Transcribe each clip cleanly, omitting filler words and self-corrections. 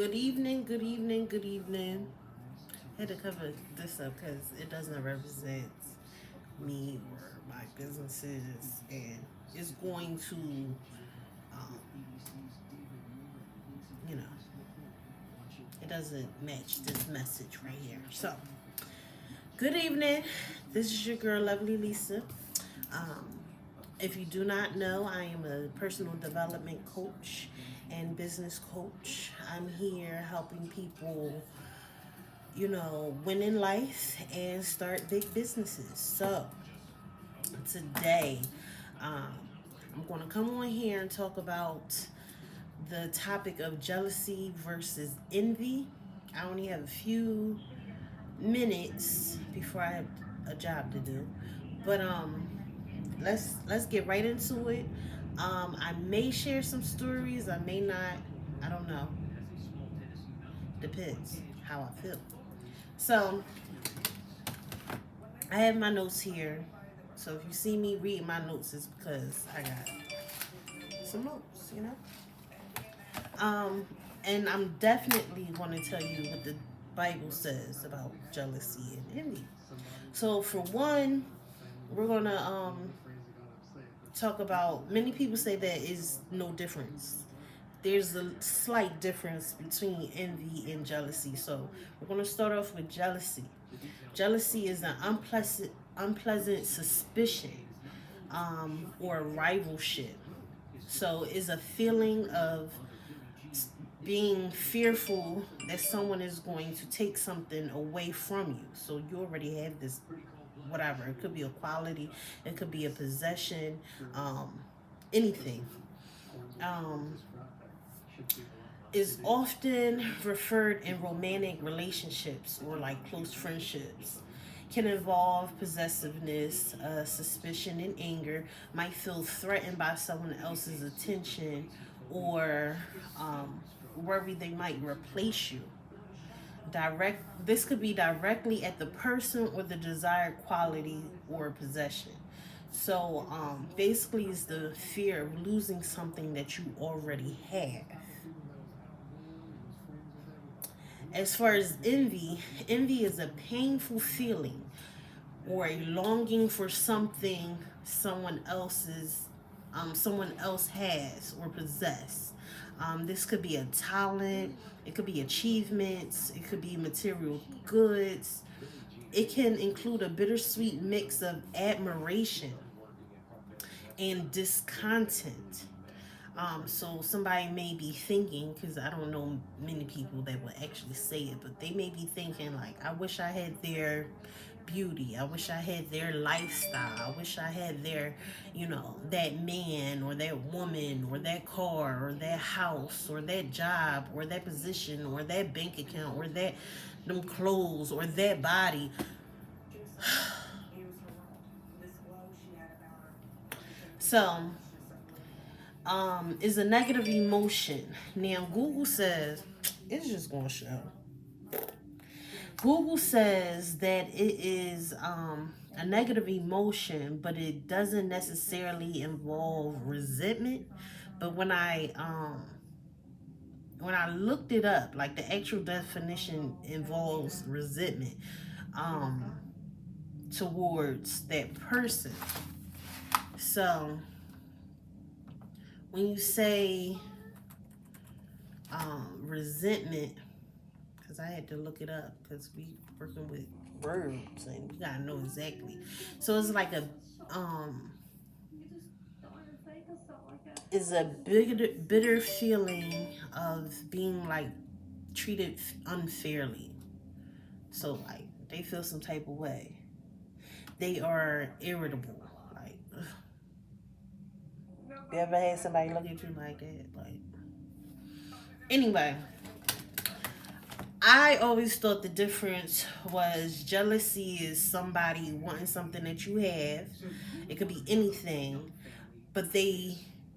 Good evening, good evening, good evening. I had to cover this up because it doesn't represent me or my businesses, and it's going to, um, you know, it doesn't match this message right here. So, good evening. This is your girl, Lovely Lisa. Um, if you do not know, I am a personal development coach and business coach. I'm here helping people win in life and start big businesses. So today, um, I'm going to come on here and talk about the topic of jealousy versus envy. I only have a few minutes before I have a job to do, but let's get right into it. I may share some stories, I may not. I don't know. Depends how I feel. So I have my notes here. So if you see me read my notes, it's because I got some notes. Um, and I'm definitely going to tell you what the Bible says about jealousy and envy. So for one, we're gonna talk about. Many people say there is no difference. There's a slight difference between envy and jealousy. So we're gonna start off with jealousy. Jealousy is an unpleasant suspicion or a rivalship. So it's a feeling of being fearful that someone is going to take something away from you. So you already have this, whatever. It could be a quality, it could be a possession, anything. Um, is often referred in romantic relationships or like close friendships. Can involve possessiveness, suspicion, and anger. Might feel threatened by someone else's attention or worry they might replace you. This could be directly at the person or the desired quality or possession. So basically, it's the fear of losing something that you already have. As far as envy is a painful feeling or a longing for something someone else has or possess. This could be a talent, it could be achievements, it could be material goods. It can include a bittersweet mix of admiration and discontent. So somebody may be thinking, because I don't know many people that will actually say it, but they may be thinking like, I wish I had their beauty. I wish I had their lifestyle. I wish I had their, that man or that woman or that car or that house or that job or that position or that bank account or that them clothes or that body. So is a negative emotion. Now Google says it's just gonna show. Google says that it is a negative emotion, but it doesn't necessarily involve resentment. But when I looked it up, like the actual definition involves resentment um, towards that person. So when you say resentment, because I had to look it up because we working with verbs and you gotta know exactly. So it's like a is a bitter feeling of being like treated unfairly. So like they feel some type of way. They are irritable. Like you ever had somebody look at you like that? Like anyway, I always thought the difference was jealousy is somebody wanting something that you have. It could be anything, but they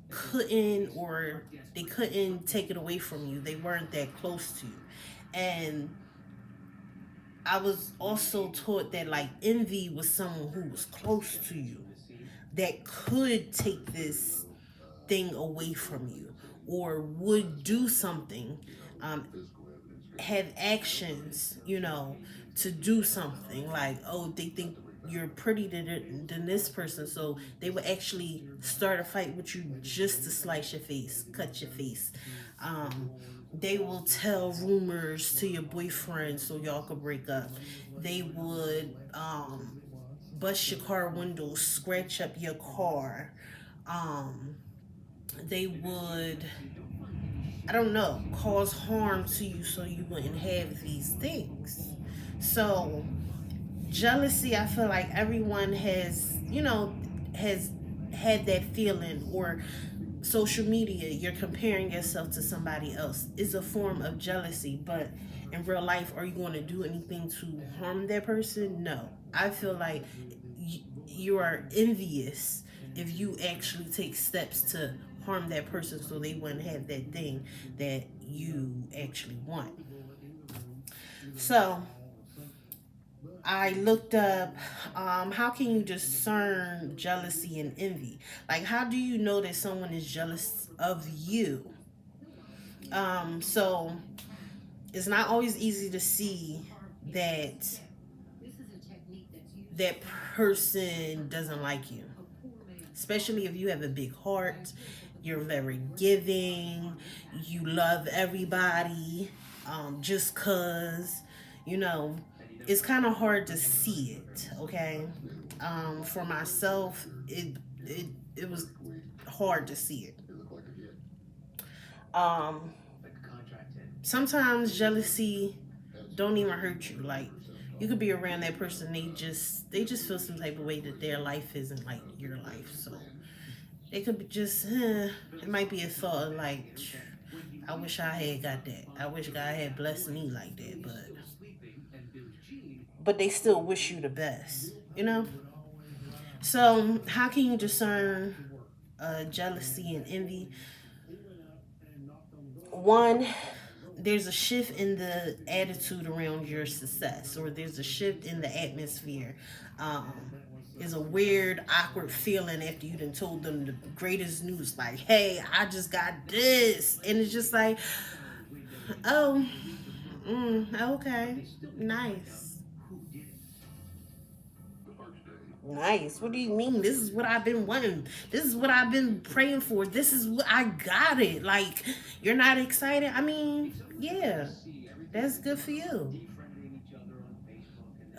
couldn't take it away from you. They weren't that close to you. And I was also taught that like envy was someone who was close to you that could take this thing away from you or would do something um, have actions, to do something. Like, oh, they think you're pretty than this person, so they would actually start a fight with you just to slice your face, cut your face. They will tell rumors to your boyfriend so y'all could break up. They would bust your car windows, scratch up your car. Um, they would, I don't know, cause harm to you so you wouldn't have these things. So, jealousy, I feel like everyone has had that feeling, or social media, you're comparing yourself to somebody else, is a form of jealousy. But in real life, are you going to do anything to harm that person? No. I feel like you are envious if you actually take steps to harm that person so they wouldn't have that thing that you actually want. So I looked up, how can you discern jealousy and envy? Like, how do you know that someone is jealous of you? So it's not always easy to see that that person doesn't like you, especially if you have a big heart, you're very giving, you love everybody, just cause, you know, it's kind of hard to see it. Okay, for myself, it it was hard to see it. Um, Sometimes jealousy don't even hurt you. Like, you could be around that person, they just feel some type of way that their life isn't like your life. So they could be just, it might be a thought of like, I wish I had got that. I wish God had blessed me like that. But they still wish you the best, you know? So how can you discern jealousy and envy? One, there's a shift in the attitude around your success, or there's a shift in the atmosphere. Um, is a weird, awkward feeling after you done told them the greatest news, like, hey, I just got this. And it's just like, oh, okay, nice. Nice. What do you mean? This is what I've been wanting. This is what I've been praying for. This is what I got it. Like, you're not excited? I mean, yeah, that's good for you.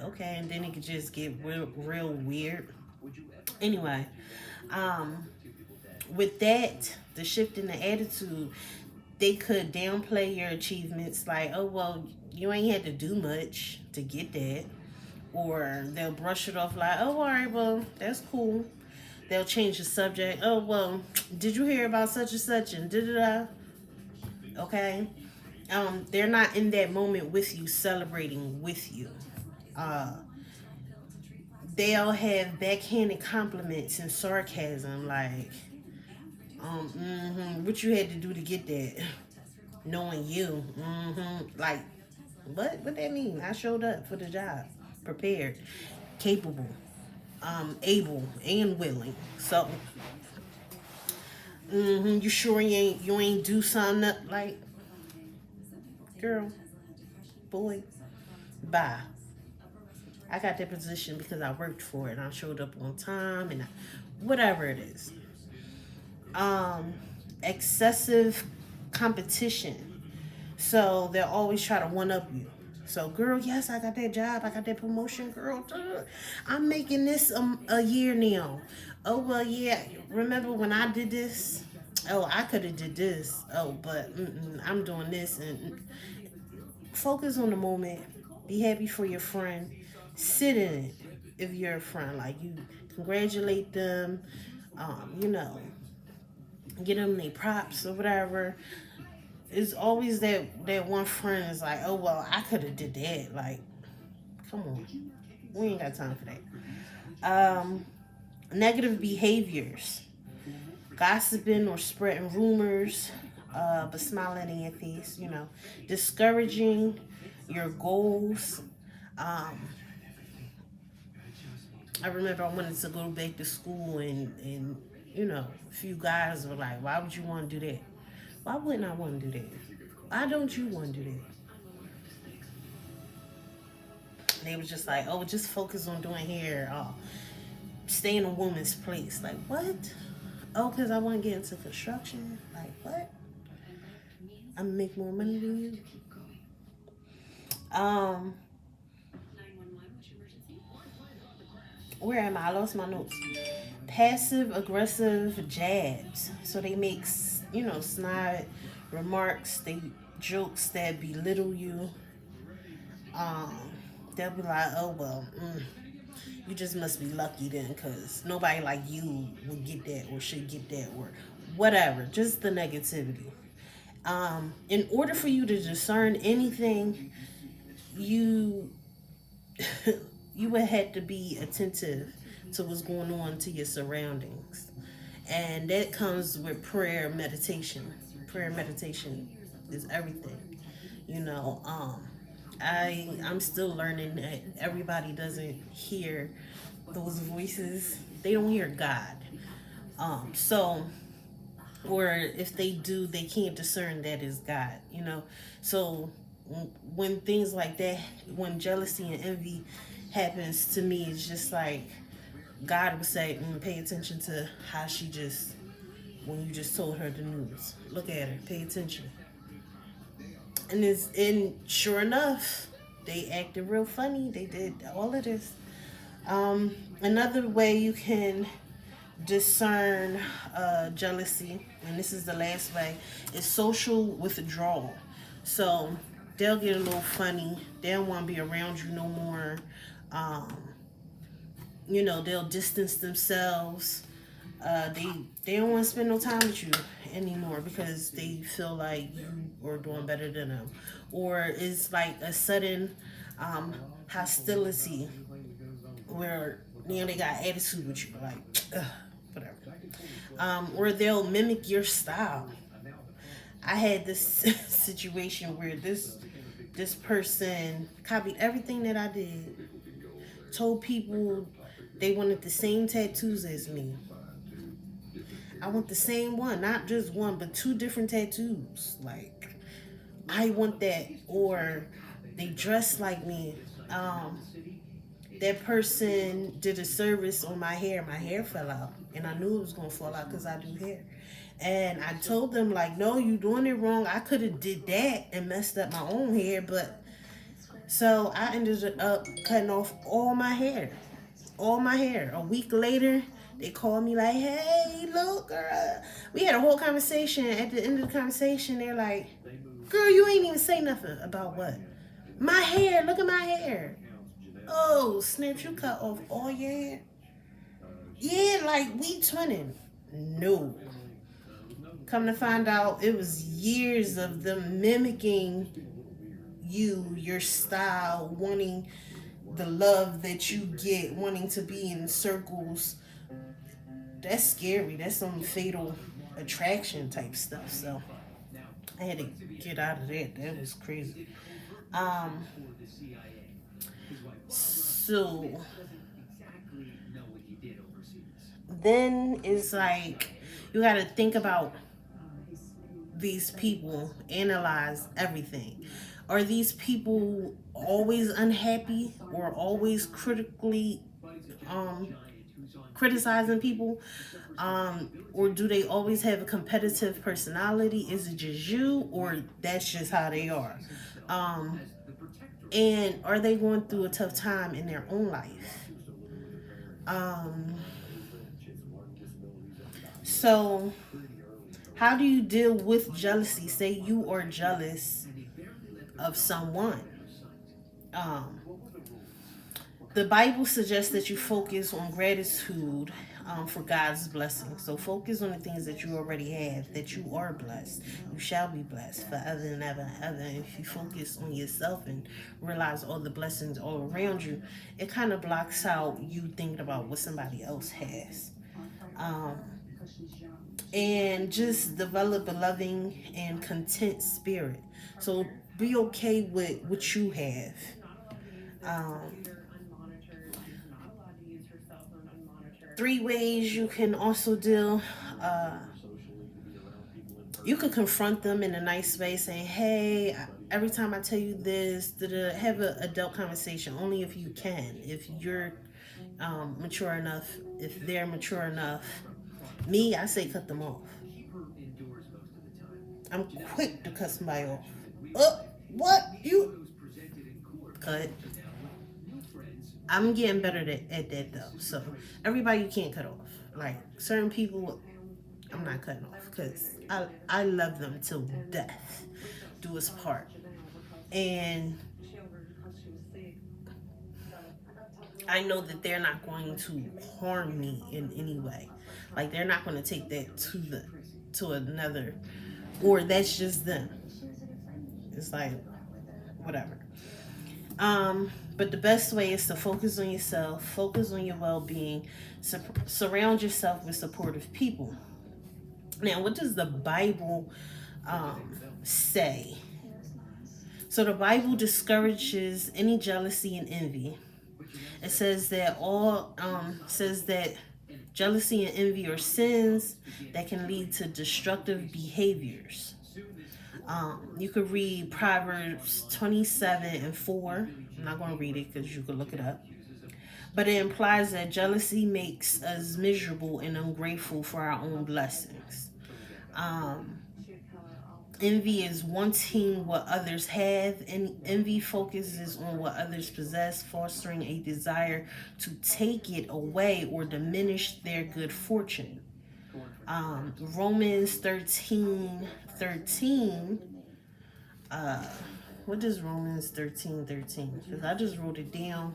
Okay, and then it could just get real weird. Anyway, um, with that, the shift in the attitude, they could downplay your achievements, like, oh, well, you ain't had to do much to get that. Or they'll brush it off like, oh, all right, well, that's cool. They'll change the subject. Oh, well, did you hear about such and such and da da da? Okay. They're not in that moment with you, celebrating with you. Uh, they'll have backhanded compliments and sarcasm, like, what you had to do to get that, knowing you, like, what that mean? I showed up for the job, prepared, capable, able, and willing. So, you sure you ain't do something like, girl, boy, bye. I got that position because I worked for it and I showed up on time and whatever it is. Um, Excessive competition. So they'll always try to one up you. So, girl, yes, I got that job. I got that promotion, girl. I'm making this a year now. Oh, well, yeah. Remember when I did this? Oh, I could have did this. Oh, but I'm doing this. And focus on the moment. Be happy for your friend. Sit in it if you're a friend. Like, you congratulate them. You know, get them their props or whatever. It's always that one friend is like, oh, well, I could have did that. Like, come on, we ain't got time for that. Negative behaviors, gossiping or spreading rumors, but smiling in your face. Discouraging your goals. Um, I remember I wanted to go back to school, and a few guys were like, why would you want to do that? Why wouldn't I want to do that? Why don't you want to do that? And they was just like, oh, just focus on doing hair. Oh, stay in a woman's place. Like, what? Oh, because I want to get into construction. Like, what? I'm gonna make more money than you. Um, where am I? I lost my notes. Passive aggressive jabs. So they make, snide remarks. They jokes that belittle you. Um, they'll be like, oh well, you just must be lucky then, because nobody like you would get that or should get that or whatever. Just the negativity. In order for you to discern anything, you you would have to be attentive to what's going on to your surroundings, and that comes with prayer, meditation. Prayer, meditation is everything. You know, I'm still learning that everybody doesn't hear those voices. They don't hear God. So or if they do, they can't discern that is God, So when things like that, when jealousy and envy happens to me, it's just like God would say, pay attention to how she just, when you just told her the news. Look at her, pay attention. And sure enough, they acted real funny. They did all of this. Another way you can discern jealousy, and this is the last way, is social withdrawal. So they'll get a little funny. They don't want to be around you no more. Um, they'll distance themselves. They don't want to spend no time with you anymore because they feel like you are doing better than them, or it's like a sudden hostility where they got attitude with you, like whatever. Or they'll mimic your style. I had this situation where this person copied everything that I did, told people they wanted the same tattoos as me. I want the same one, not just one, but two different tattoos. Like, I want that. Or they dress like me. That person did a service on my hair. My hair fell out, and I knew it was gonna fall out because I do hair. And I told them, like, no, you doing it wrong. I could have did that and messed up my own hair, but so I ended up cutting off all my hair. All my hair. A week later, they called me like, hey, look, girl. We had a whole conversation. At the end of the conversation, they're like, girl, you ain't even say nothing about what? My hair. Look at my hair. Oh, Snip, you cut off all your hair? Yeah, like we twinning. No. Come to find out, it was years of them mimicking you, your style, wanting the love that you get, wanting to be in circles. That's scary. That's some fatal attraction type stuff. So I had to get out of that. That was crazy. Um, so then it's like you got to think about these people, analyze everything. Are these people always unhappy or always criticizing people? Or do they always have a competitive personality? Is it just you, or that's just how they are? And are they going through a tough time in their own life? So how do you deal with jealousy? Say you are jealous of someone. Um, the Bible suggests that you focus on gratitude for God's blessings. So focus on the things that you already have, that you are blessed. You shall be blessed forever and ever and ever. And if you focus on yourself and realize all the blessings all around you, it kind of blocks out you thinking about what somebody else has. And just develop a loving and content spirit. So be okay with what you have. Um, 3 ways you can also deal You could confront them in a nice way, saying, "Hey, every time I tell you this, have an adult conversation. Only if you can. If you're mature enough, if they're mature enough. Me, I say cut them off. I'm quick to cut somebody off. What you cut? I'm getting better at that though. So everybody you can't cut off. Like certain people, I'm not cutting off because I love them till death, do us part, and I know that they're not going to harm me in any way. Like they're not going to take that to another, or that's just them. It's like whatever. But the best way is to focus on yourself, focus on your well-being, surround yourself with supportive people. Now, what does the Bible say? So the Bible discourages any jealousy and envy. It says that jealousy and envy are sins that can lead to destructive behaviors. You could read Proverbs 27:4. I'm not going to read it because you could look it up. But it implies that jealousy makes us miserable and ungrateful for our own blessings. Um, Envy is wanting what others have, and envy focuses on what others possess, fostering a desire to take it away or diminish their good fortune. Romans 13:13. What does Romans 13:13? Because I just wrote it down,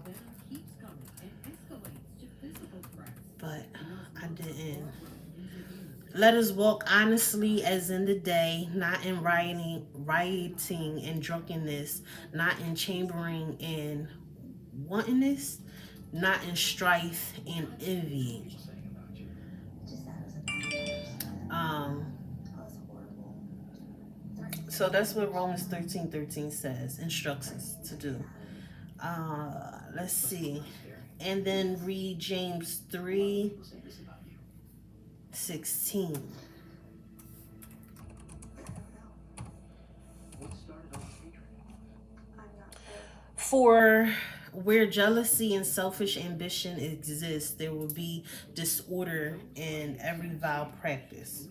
but I didn't. Let us walk honestly as in the day, not in rioting and drunkenness, not in chambering and wantonness, not in strife and envying. So that's what Romans 13:13 says, instructs us to do. Let's see. And then read James 3:16. For where jealousy and selfish ambition exist, there will be disorder in every vile practice.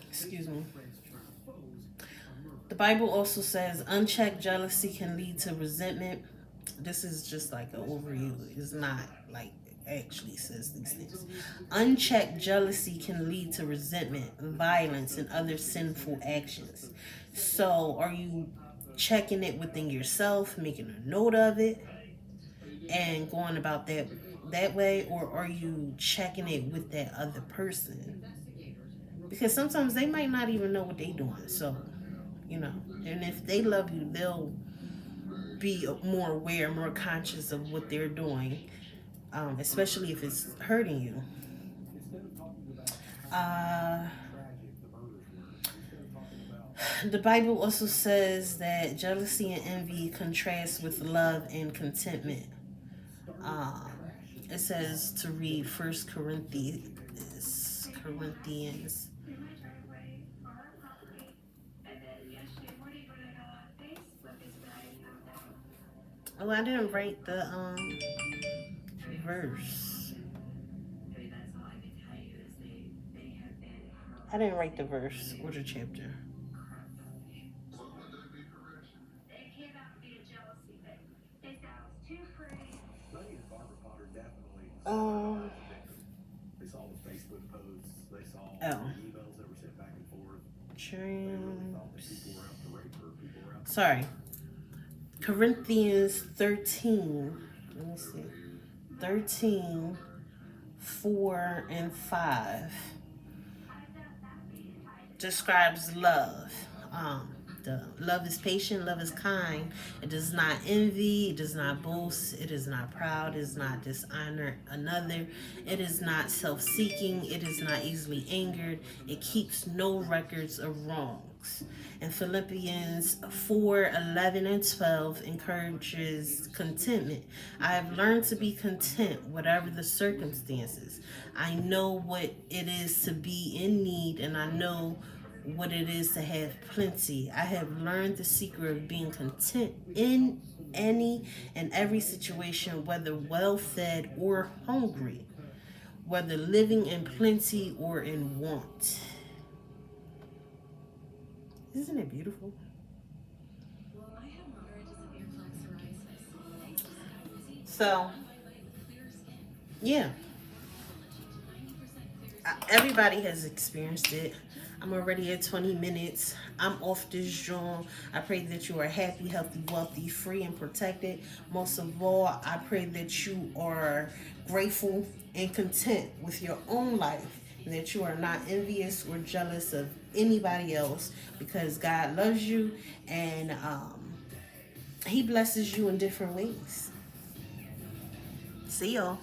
Excuse me. The Bible also says unchecked jealousy can lead to resentment. This is just like an overview. It's not like it actually says these things. Unchecked jealousy can lead to resentment, violence, and other sinful actions. So, are you checking it within yourself, making a note of it, and going about that way, or are you checking it with that other person? Because sometimes they might not even know what they're doing. So, and if they love you, they'll be more aware, more conscious of what they're doing, especially if it's hurting you. The Bible also says that jealousy and envy contrast with love and contentment. It says to read 1 Corinthians. Oh, I didn't write the verse. I didn't write the verse or the chapter. They saw the Facebook posts. They saw the emails that were sent back and forth. Sorry. Corinthians 13. Let me see. 13:4-5 describes love. Love is patient, love is kind. It does not envy, it does not boast, it is not proud, it does not dishonor another, it is not self seeking, it is not easily angered, it keeps no records of wrongs. And Philippians 4:11 and 12 encourages contentment. I have learned to be content, whatever the circumstances. I know what it is to be in need, and I know what it is to have plenty. I have learned the secret of being content in any and every situation, whether well fed or hungry, whether living in plenty or in want. Isn't it beautiful? So, yeah, everybody has experienced it. I'm already at 20 minutes. I'm off this joint. I pray that you are happy, healthy, wealthy, free, and protected. Most of all, I pray that you are grateful and content with your own life, and that you are not envious or jealous of anybody else, because God loves you, and He blesses you in different ways. See y'all.